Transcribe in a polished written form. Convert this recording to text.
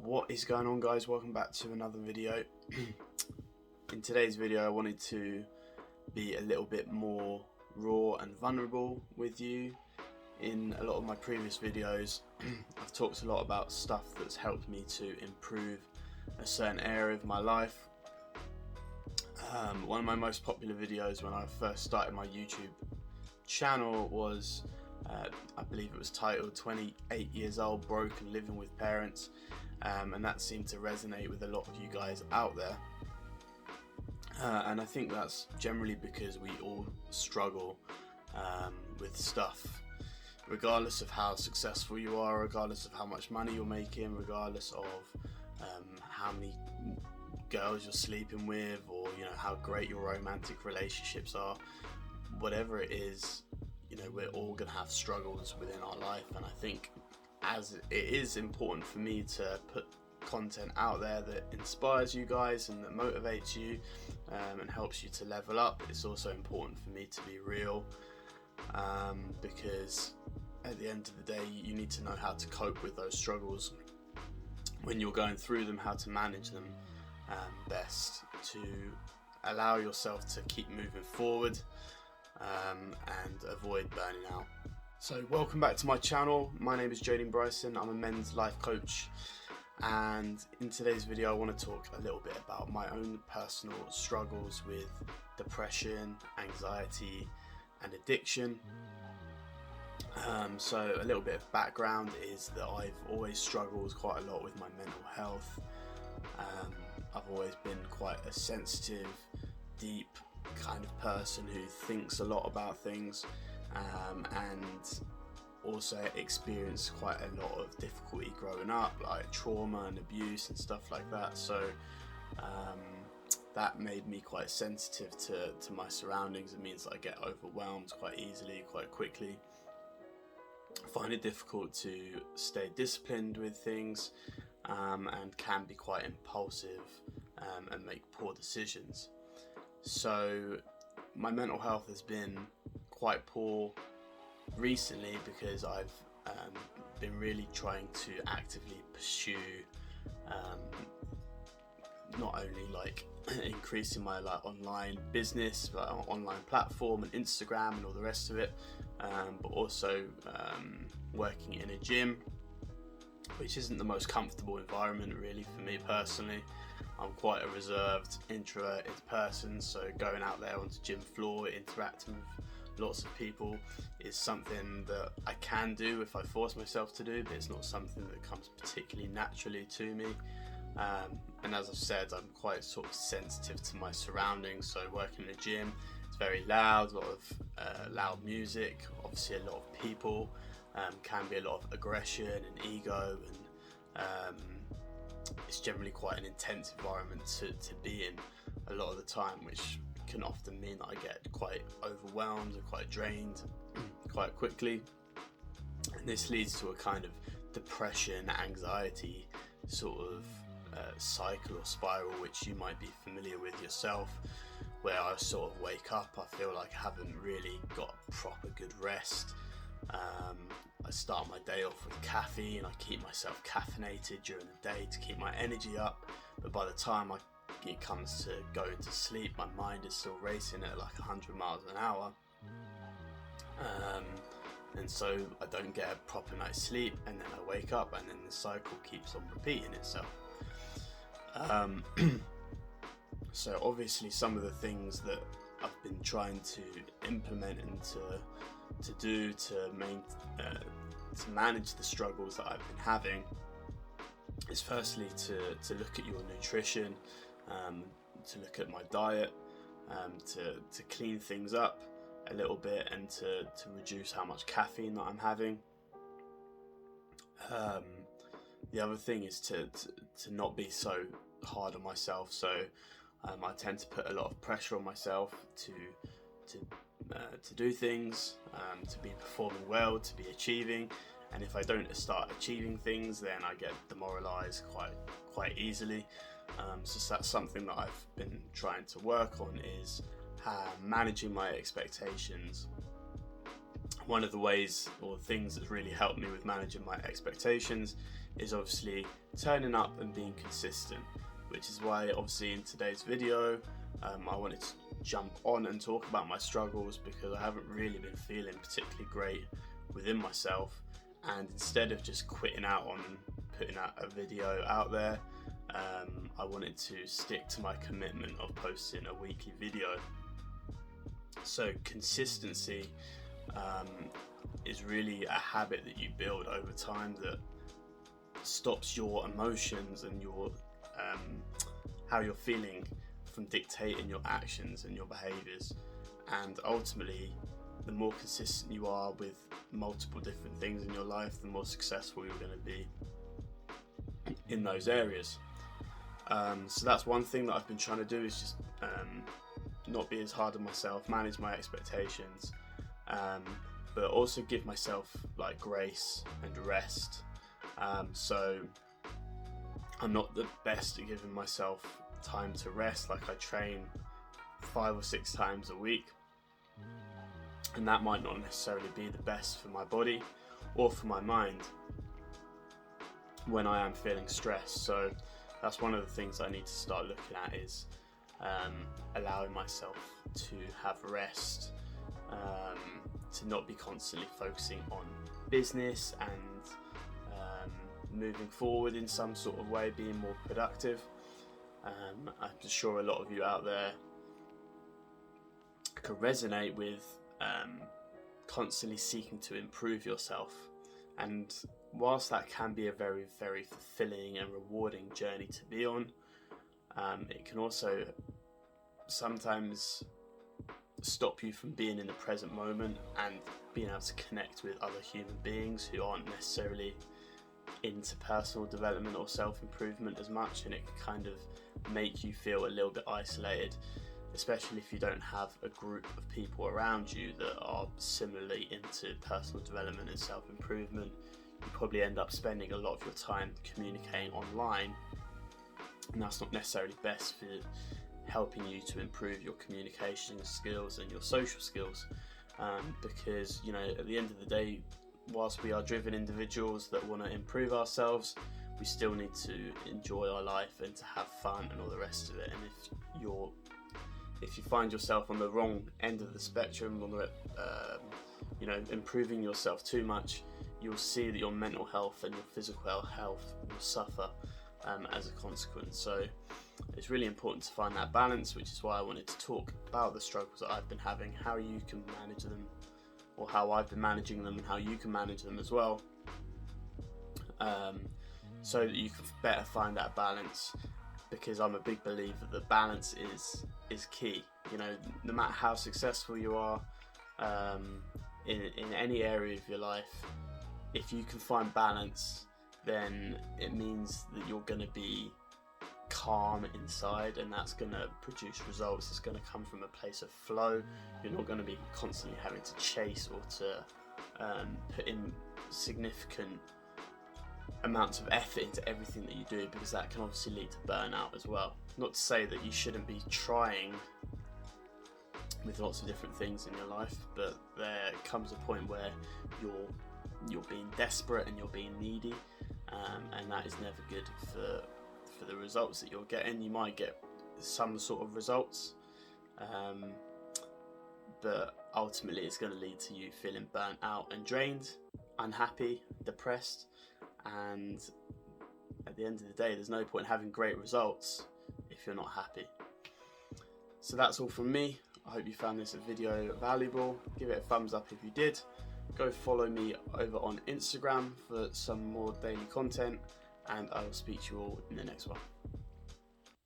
What is going on, guys? Welcome back to another video. In today's video I wanted to be a little bit more raw and vulnerable with you. In a lot of my previous videos I've talked a lot about stuff that's helped me to improve a certain area of my life. One of my most popular videos when I first started my YouTube channel was I believe it was titled 28 years old, broke and living with parents, and that seemed to resonate with a lot of you guys out there, and I think that's generally because we all struggle with stuff, regardless of how successful you are, regardless of how much money you're making, regardless of how many girls you're sleeping with, or how great your romantic relationships are. Whatever it is, we're all gonna have struggles within our life, and I think as it is important for me to put content out there that inspires you guys and that motivates you and helps you to level up, it's also important for me to be real, because at the end of the day you need to know how to cope with those struggles when you're going through them, how to manage them best to allow yourself to keep moving forward and avoid burning out. So welcome back to my channel. My name is Dean-Bryson. I'm a men's life coach, and in today's video I want to talk a little bit about my own personal struggles with depression, anxiety and addiction. So a little bit of background is that I've always struggled quite a lot with my mental health. I've always been quite a sensitive, deep kind of person who thinks a lot about things, and also experienced quite a lot of difficulty growing up, like trauma and abuse and stuff like that. So that made me quite sensitive to my surroundings. It means that I get overwhelmed quite easily, quite quickly. I find it difficult to stay disciplined with things, and can be quite impulsive and make poor decisions. So my mental health has been quite poor recently because I've been really trying to actively pursue not only like increasing my online business, online platform and Instagram and all the rest of it, but also working in a gym, which isn't the most comfortable environment really for me personally. I'm quite a reserved, introverted person, so going out there onto gym floor, interacting with lots of people is something that I can do if I force myself to do, but it's not something that comes particularly naturally to me. And as I've said, I'm quite sort of sensitive to my surroundings, so working in a gym, it's very loud, a lot of loud music, obviously a lot of people, can be a lot of aggression and ego, and it's generally quite an intense environment to be in a lot of the time, which can often mean that I get quite overwhelmed and quite drained quite quickly, and this leads to a kind of depression, anxiety sort of cycle or spiral, which you might be familiar with yourself, where I sort of wake up, I feel like I haven't really got proper good rest. I start my day off with caffeine. I keep myself caffeinated during the day to keep my energy up, but by the time it comes to going to sleep, my mind is still racing at like 100 miles an hour, and so I don't get a proper night's sleep, and then I wake up, and then the cycle keeps on repeating itself. So obviously some of the things that I've been trying to implement and to do to manage the struggles that I've been having is firstly to look at your nutrition, to look at my diet, to clean things up a little bit, and to reduce how much caffeine that I'm having. The other thing is to not be so hard on myself. So I tend to put a lot of pressure on myself to do things, to be performing well, to be achieving, and if I don't start achieving things, then I get demoralized quite easily. So that's something that I've been trying to work on, is managing my expectations. One of the ways or things that's really helped me with managing my expectations is obviously turning up and being consistent, which is why obviously in today's video I wanted to jump on and talk about my struggles, because I haven't really been feeling particularly great within myself, and instead of just quitting out on putting out a video out there, I wanted to stick to my commitment of posting a weekly video. So consistency is really a habit that you build over time that stops your emotions and your how you're feeling from dictating your actions and your behaviors. And ultimately, the more consistent you are with multiple different things in your life, the more successful you're going to be in those areas. So that's one thing that I've been trying to do, is just not be as hard on myself, manage my expectations, but also give myself like grace and rest. So I'm not the best at giving myself time to rest. Like, I train 5 or 6 times a week, and that might not necessarily be the best for my body or for my mind when I am feeling stressed. So that's one of the things I need to start looking at, is allowing myself to have rest, to not be constantly focusing on business and moving forward in some sort of way, being more productive. I'm sure a lot of you out there can resonate with constantly seeking to improve yourself, and whilst that can be a very, very fulfilling and rewarding journey to be on, it can also sometimes stop you from being in the present moment and being able to connect with other human beings who aren't necessarily into personal development or self-improvement as much, and it can kind of make you feel a little bit isolated, especially if you don't have a group of people around you that are similarly into personal development and self-improvement. You probably end up spending a lot of your time communicating online, and that's not necessarily best for helping you to improve your communication skills and your social skills, because, you know, at the end of the day, whilst we are driven individuals that want to improve ourselves, we still need to enjoy our life and to have fun and all the rest of it. And if you find yourself on the wrong end of the spectrum, on the improving yourself too much, you'll see that your mental health and your physical health will suffer as a consequence. So it's really important to find that balance, which is why I wanted to talk about the struggles that I've been having, how you can manage them, or how I've been managing them, and how you can manage them as well, so that you can better find that balance. Because I'm a big believer that balance is key. You know, no matter how successful you are in any area of your life, if you can find balance, then it means that you're going to be calm inside, and that's going to produce results. It's going to come from a place of flow. You're not going to be constantly having to chase or to put in significant amounts of effort into everything that you do, because that can obviously lead to burnout as well. Not to say that you shouldn't be trying with lots of different things in your life, but there comes a point where you're being desperate and you're being needy, and that is never good for the results that you're getting. You might get some sort of results, but ultimately it's going to lead to you feeling burnt out and drained, unhappy, depressed, and at the end of the day, there's no point in having great results if you're not happy. So that's all from me. I hope you found this video valuable. Give it a thumbs up if you did. Go follow me over on Instagram for some more daily content, and I will speak to you all in the next one.